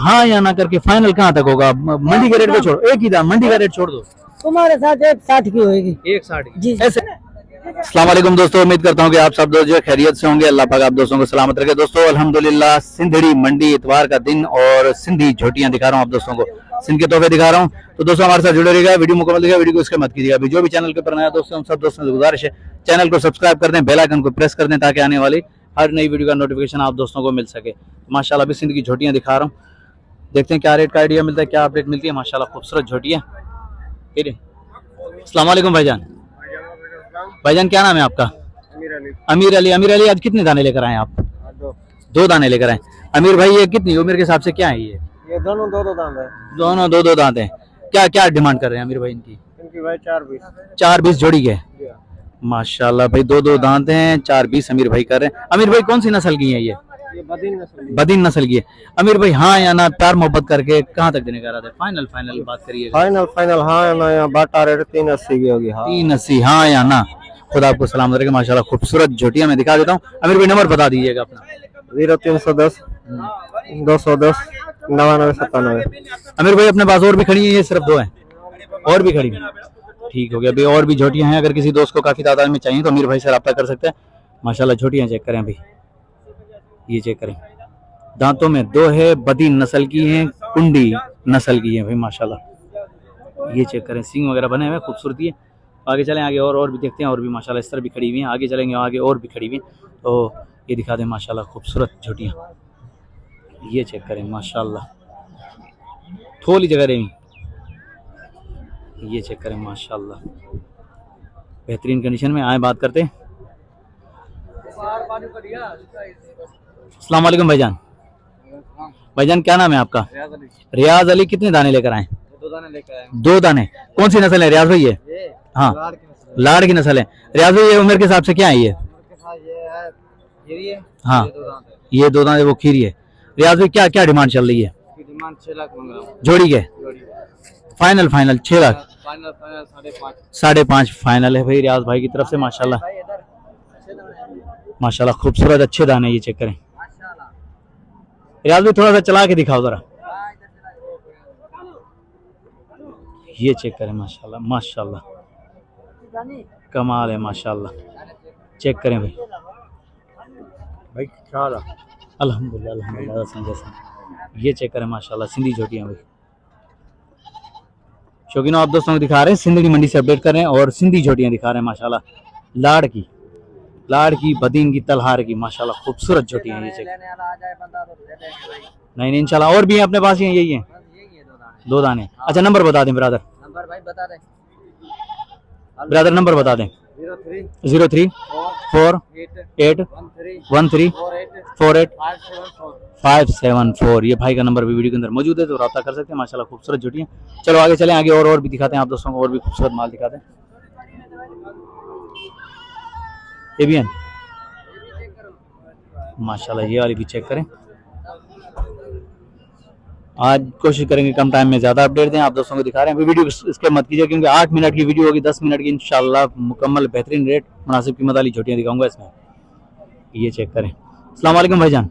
हाँ या ना करके फाइनल कहाँ तक होगा? मंडी के रेट पे छोड़, एक ही था, मंडी का रेट छोड़ दो। तुम्हारे साथ 160 की होगी। 160 जी ऐसे। अस्सलाम वालेकुम दोस्तों, उम्मीद करता हूँ कि आप सब दोस्त जो खैरियत से होंगे। अल्लाह पाक आप दोस्तों को सलामत रखे। दोस्तों अल्हम्दुलिल्लाह सिंधड़ी मंडी इतवार का दिन और सिंधी झोटियां दिखा रहा हूँ आप दोस्तों को, सिंध के तोहफे दिखा रहा हूँ। तो दोस्तों हमारे साथ जुड़े रहिएगा, वीडियो मुकम्मल देखिएगा, वीडियो को इसके मत कीजिएगा। अभी जो भी चैनल के ऊपर नया दोस्तों, हम सब दोस्तों से गुजारिश है चैनल को सब्सक्राइब कर दें, बेल आइकन को प्रेस कर दें ताकि आने वाली हर नई वीडियो का नोटिफिकेशन आप दोस्तों को मिल सके। माशाल्लाह अभी सिंध की झोटियां दिखा रहा हूँ, देखते हैं क्या रेट का आइडिया मिलता है, क्या अपडेट मिलती है। माशाल्लाह खूबसूरत झोटियां। अस्सलाम वालेकुम भाईजान। भाईजान क्या नाम है आपका? अमीर अली। अमीर अली आज कितने दाने लेकर आए आप? दो दाने लेकर आए। अमीर भाई ये कितनी उम्र के हिसाब से क्या है? ये दोनों दो दांत है। दोनों दो दांत हैं। क्या क्या डिमांड कर रहे हैं अमीर भाई इनकी? इनकी भाई 420। 420 जोड़ी के। माशाल्लाह भाई दो दांत हैं, 420 अमीर भाई कर रहे हैं। अमीर भाई कौन सी नस्ल की है ये? बदीन नस्ल की है। अमीर भाई हाँ या ना प्यार मोहब्बत करके कहाँ तक देने का इरादा है? फाइनल बात करिए। फाइनल हाँ या ना, बाटा रेट 380 की होगी। 380 हाँ या ना? खुदा आपको सलाम रखे। माशाल्लाह खूबसूरत झोटियां मैं दिखा देता हूँ। अमीर भाई नंबर बता दीजिएगा अपना। 0310 210 9997। अमीर भाई अपने पास और भी खड़ी है, ये सिर्फ दो है? और भी खड़ी है, ठीक हो गया। अभी और भी झोटियां हैं, अगर किसी दोस्त को काफी तादाद में चाहिए तो अमीर भाई से रब्ता कर सकते हैं। माशाल्लाह झोटियां चेक करें अभी, ये चेक करें, दांतों में दो है, बदीन नस्ल की है, कुंडी नस्ल की है भाई माशाल्लाह। ये चेक करें, सींग वगैरह बने हुए, खूबसूरती है। आगे चलें, आगे और भी देखते हैं। और भी माशाल्लाह इस तरह भी खड़ी हुई हैं, आगे चलेंगे आगे और भी खड़ी हुई हैं। तो ये दिखा दें माशाल्लाह खूबसूरत झोटियां, ये चेक करें माशाल्लाह, थोड़ी जगह रही, ये चेक करें माशाल्लाह बेहतरीन कंडीशन में। आए बात करते हैं। अस्सलाम वालेकुम भाईजान। भाईजान क्या नाम है आपका? रियाज अली। कितने दाने लेकर आए? 2 दाने लेकर आए। 2 दाने। कौन सी नस्ल है रियाज भाई ये? हाँ लाड़ की नस्ल है। रियाज भाई ये उम्र के हिसाब से क्या है ये? हाँ ये 2 दाने वो खीरी है। रियाज भाई क्या क्या डिमांड चल रही है? डिमांड 6 लाख मांग रहा हूं जोड़ी के। फाइनल 6 लाख। फाइनल 5.5 फाइनल है भाई रियाज भाई की तरफ से। माशाल्लाह माशाल्लाह खूबसूरत अच्छे दाने, ये चेक करें। रियाज भाई थोड़ा सा चला के दिखाओ जरा, ये चेक करें माशाल्लाह माशाल्लाह कमाल है माशाल्लाह। चेक करें भाई अल्हम्दुलिल्लाह अल्हम्दुलिल्लाह। ये चेक करें माशाल्लाह सिंधी झोटियां भाई। शौकीनों आप दोस्तों को दिखा रहे हैं, सिंधी मंडी से अपडेट कर रहे हैं और सिंधी झोटियां दिखा रहे हैं माशाल्लाह। लाड़ की बदीन की तलहार की माशाल्लाह खूबसूरत झोटियां, ये चेक। नहीं इंशाल्लाह और भी हैं अपने पास, यही है 2 दाने। अच्छा नंबर बता दें ब्रदर। नंबर भाई बता दे ब्रदर नंबर बता दें। 03 4 8 13 48 574। ये भाई का नंबर भी वीडियो के अंदर मौजूद है, तो रब्ता कर सकते हैं। माशाल्लाह खूबसूरत झोटियां। चलो आगे चलें, आगे और भी दिखाते हैं आप दोस्तों को, और भी खूबसूरत माल दिखाते हैं। ये भी है माशाल्लाह, ये वाली भी चेक करें। आज कोशिश करेंगे कम टाइम में ज़्यादा अपडेट दें, आप दोस्तों को दिखा रहे हैं। वीडियो इसके मत कीजिए क्योंकि 8 मिनट की वीडियो होगी, 10 मिनट की इंशाल्लाह मुकम्मल बेहतरीन रेट मुनासिब कीमत वाली झोटियां दिखाऊंगा इसमें, ये चेक करें। अस्सलाम वालेकुम भाईजान,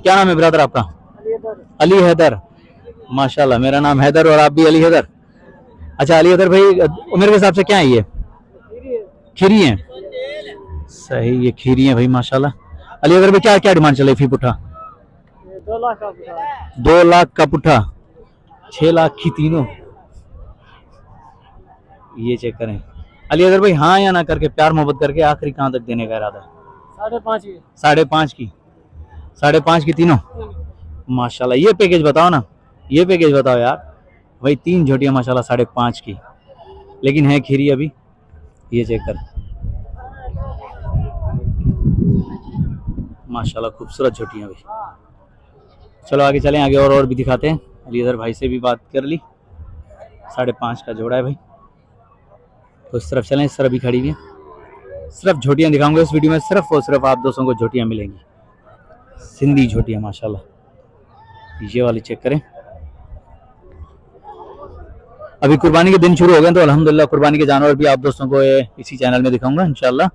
क्या नाम है ब्रदर आपका? अली हैदर। माशाल्लाह मेरा नाम हैदर और आप भी अली हैदर। अच्छा अली हैदर भाई उम्र के हिसाब से क्या है ये? खीरी है। सही ये खीरी है भाई माशाल्लाह। अली हैदर भाई क्या क्या डिमांड चल रही फी पुट्ठा? 2 लाख का। 2 लाख का पुट्ठा, 6 लाख की तीनों, ये चेक करें। अली अगर भाई हाँ या ना करके प्यार मोहब्बत करके आखिरी कहाँ तक देने का इरादा है? 5.5 की। 5.5 की। 5.5 की तीनों माशाल्लाह। ये पैकेज बताओ ना, ये पैकेज बताओ यार भाई। 3 झोटियां माशाल्लाह 5.5 की, लेकिन है खीरी अभी, ये चेक कर माशाल्लाह खूबसूरत झोटियां अभी। चलो आगे चलें, आगे और भी दिखाते हैं। अली अजहर भाई से भी बात कर ली, 5.5 का जोड़ा है भाई। तो इस तरफ चलें, इस तरफ भी खड़ी हुई है। सिर्फ झोटियां दिखाऊंगा इस वीडियो में, सिर्फ और सिर्फ आप दोस्तों को झोटियां मिलेंगी, सिंधी झोटियां माशाल्लाह। ये वाली चेक करें। अभी कुर्बानी के दिन शुरू हो गए तो अल्हम्दुलिल्लाह कुर्बानी के जानवर भी आप दोस्तों को इसी चैनल में दिखाऊंगा इंशाल्लाह।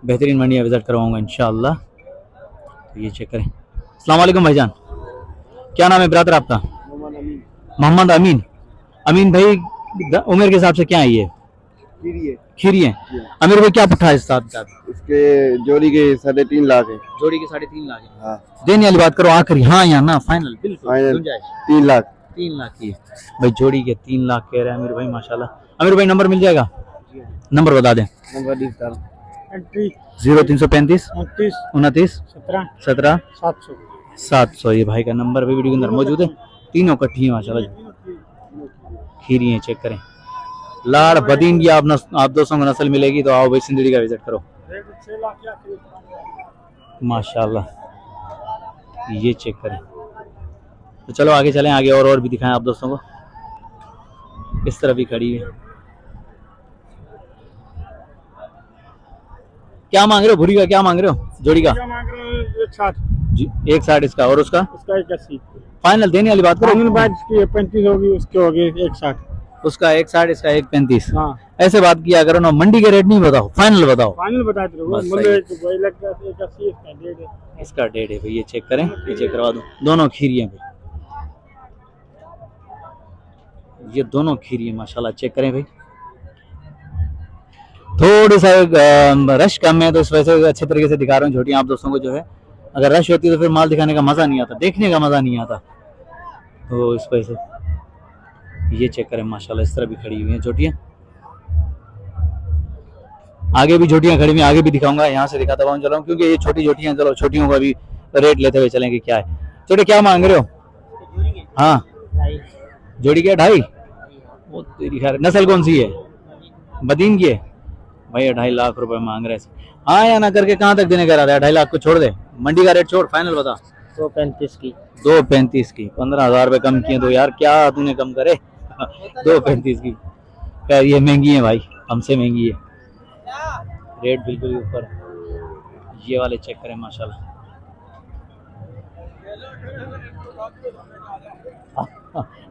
बेहतरीन मंडियाँ विजिट करवाऊंगा इंशाल्लाह। तो ये चेक करें। अस्सलाम वालेकुम भाईजान, क्या नाम है ब्रदर आपका? मोहम्मद अमीन। अमीन भाई उम्र के हिसाब से क्या है ये? खीरी है। अमीर भाई क्या पट्टा है इस साथ का? इसके जोड़ी के 3.5 लाख है। जोड़ी के 3.5 लाख है। हाँ। देने वाली बात करो आखिरी, हाँ या ना, फाइनल बिल्कुल फाइनल गुंजाइश 3 लाख। 3 लाख की है भाई, जोड़ी के 3 लाख कह रहे हैं अमीर भाई माशाल्लाह। अमीर भाई नंबर मिल जाएगा? नंबर बता दें। नंबर 0335 29 29 17 17 700। 700 ये भाई का नंबर भी वीडियो के अंदर मौजूद है। तीनों कट्ठी है माशाल्लाह, खीरी है, चेक करें। लाड़ बदीन की आप दोस्तों को नस्ल मिलेगी तो आओ भाई सिंदड़ी का विजिट करो माशाल्लाह, ये चेक करें। तो चलो आगे चलें, आगे और भी दिखाएं आप दोस्तों को। इस तरह भी खड़ी है। क्या मांग रहे हो भूरी का, क्या मांग रहे हो जोड़ी का? मांग रहे हैं 160। जी 160 इसका, और उसका उसका 81। फाइनल देने वाली बात करो। बाद इसकी 35 होगी, उसके हो गई 160। उसका 160 इसका 135। हाँ ऐसे बात किया करो ना, मंडी के रेट नहीं बताओ, फाइनल बताओ। फाइनल बता दो। बस मुझे सही। वही लगता है 81 इसका 1.5 है। इसका 1.5 है भाई, ये चेक करें, ये चेक करवा दो। दोनों खीरी हैं भाई, ये दोनों खीरी है माशाल्लाह, चेक करें भाई। थोड़ी सा रश कम है तो इस वजह से अच्छे तरीके से दिखा रहा हूँ झोटियाँ आप दोस्तों को जो है। अगर रश होती तो फिर माल दिखाने का मजा नहीं आता, देखने का मजा नहीं आता, तो इस वजह से ये चेक करें माशाल्लाह, इस तरह भी खड़ी हुई हैं झोटियाँ। आगे भी झोटियाँ खड़ी हुई हैं, आगे भी दिखाऊंगा, यहाँ से दिखाता हुआ चला हूँ क्योंकि ये छोटी झोटियाँ। चलो छोटियों का भी रेट लेते हुए चलेंगे। क्या है छोटे, क्या मांग रहे हो? हाँ जोड़ी क्या 2.5? वो तेरी खैर, नस्ल कौन सी है? बदीन की है भाई। 2.5 लाख रुपए मांग रहे हैं। हाँ या ना करके कहाँ तक देने का रहा है? 2.5 लाख को छोड़ दे, मंडी का रेट छोड़, फाइनल बता। 235 की। 235 की 15,000 रुपए कम किए तो यार क्या तूने कम करे 235 की। खैर ये महंगी है भाई, हमसे महंगी है, रेट बिल्कुल ही ऊपर। ये वाले चेक करें माशाल्लाह।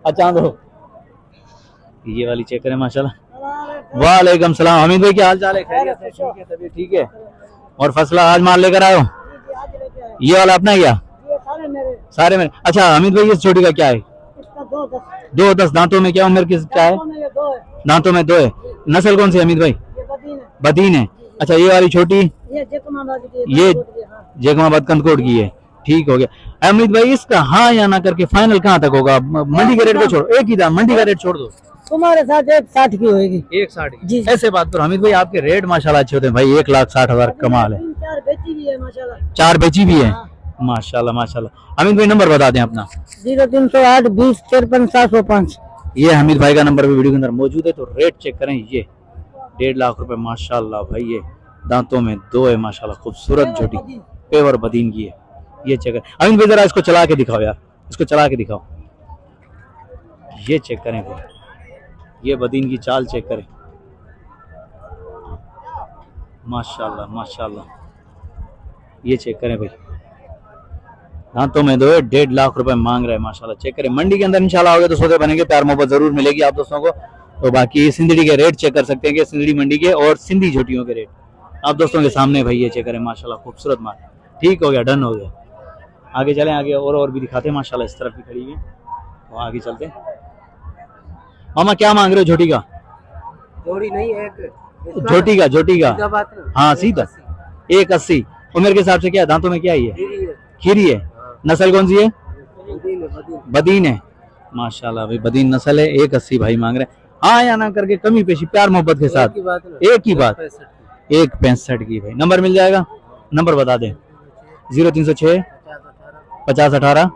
अच्छा दो, ये वाली चेक करें माशाल्लाह। वालेकुम सलाम। हमीद भाई क्या हाल चाल है? खैरियत से? ठीक है, तबीयत ठीक है। और फसला आज माल लेकर आयो? ये वाला अपना क्या? सारे मेरे। अच्छा हमीद भाई इस छोटी का क्या है? 2-10 दांतों में क्या उम्र किस क्या है? दांतों में 2 है। नस्ल कौन सी हमीद भाई? बदीन है। अच्छा ये वाली छोटी ये जेकमाबाद कंदकोट की है। ठीक हो गया हमीद भाई। इसका हाँ या ना करके फाइनल कहाँ तक होगा? मंडी के रेट को छोड़ो, एक ही दाम, मंडी का रेट छोड़ दो। तुम्हारे साथ 160 की होगी। 160 जी। ऐसे बात करो हमीद भाई, आपके रेट माशाल्लाह अच्छे होते हैं भाई। 1,60,000 कमाल है। 4 बेची भी है माशाल्लाह। 4 बेची भी है माशाल्लाह माशाल्लाह। हमीद भाई नंबर बता दें अपना। 0308 20 53 705। ये हमीद भाई का नंबर भी वीडियो के अंदर मौजूद है। तो रेट चेक करें, ये 1.5 लाख रुपए माशाल्लाह भाई। ये दांतों में 2 है माशाल्लाह, खूबसूरत झोटी, पेवर बदीन की है। ये चेक करें हमीद भाई, जरा इसको चला के दिखाओ यार, इसको चला के दिखाओ। ये चेक करें भाई, ये बदीन की चाल चेक करें माशाल्लाह माशाल्लाह। ये चेक करें भाई, दांतों में 2 है, 1.5 लाख रुपए मांग रहे हैं माशाल्लाह। चेक करें, मंडी के अंदर इंशाल्लाह होगा तो सौदे बनेंगे, प्यार मोहब्बत जरूर मिलेगी आप दोस्तों को। तो बाकी सिंदड़ी के रेट चेक कर सकते हैं कि सिंदड़ी मंडी के और सिंधी झोटियों के रेट आप दोस्तों के सामने भाई। ये चेक करें माशाल्लाह, खूबसूरत माल। ठीक हो गया, डन हो गया। आगे चलें, आगे और भी दिखाते हैं माशाल्लाह। इस तरफ भी खड़ी है तो आगे चलते हैं। मामा क्या मांग रहे हो झोटी का? जोड़ी नहीं है, झोटी का हाँ सीधा 180। उम्र के हिसाब से क्या है? दांतों में क्या है? ये खीरी है। नस्ल कौन सी है? बदीन है माशाल्लाह भाई, बदीन नस्ल है। 180 भाई मांग रहे हैं। हाँ या ना करके कमी पेशी प्यार मोहब्बत के साथ, एक ही बात। 165 की भाई। नंबर मिल जाएगा? नंबर बता दें। 0306 50 18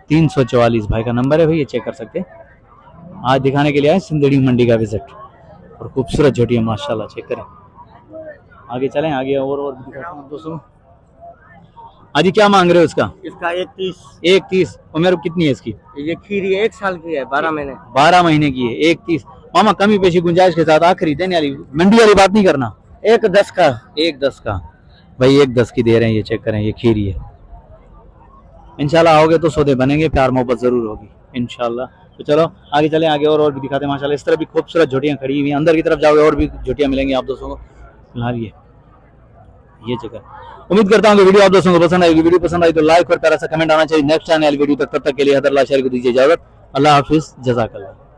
344 भाई का नंबर है भाई, ये चेक कर सकते हैं। आज दिखाने के लिए आए सिंदड़ी मंडी का विजिट, और खूबसूरत झोटियां माशाल्लाह, चेक करें। आगे चलें, आगे और भी दिखाते हैं दोस्तों। अजी क्या मांग रहे हो इसका? इसका 130। 130। उम्र कितनी है इसकी? ये खीरी 1 साल की है, 12 महीने। 12 महीने की है। 130 मामा, कमी पेशी गुंजाइश के साथ, आखिरी देने वाली, मंडी वाली बात नहीं करना। 110 का। 110 का भाई, 110 की दे रहे हैं। ये चेक करें, ये खीरी है। इंशाल्लाह आओगे तो सौदे बनेंगे, प्यार मोहब्बत जरूर होगी इंशाल्लाह। तो चलो आगे चलें, आगे और भी दिखाते हैं माशाल्लाह। इस तरह भी खूबसूरत झोटियां खड़ी हुई हैं। अंदर की तरफ जाओगे और भी झोटियां मिलेंगी आप दोस्तों को। फिलहाल ये जगह। उम्मीद करता हूँ कि वीडियो आप दोस्तों को पसंद आएगी। वीडियो पसंद आई तो लाइक और प्यारा सा कमेंट आना चाहिए। नेक्स्ट आने वाली वीडियो तक, तब तक के लिए हदर ला शेयर को दीजिए इजाजत। अल्लाह हाफिज, जज़ाकल्लाह।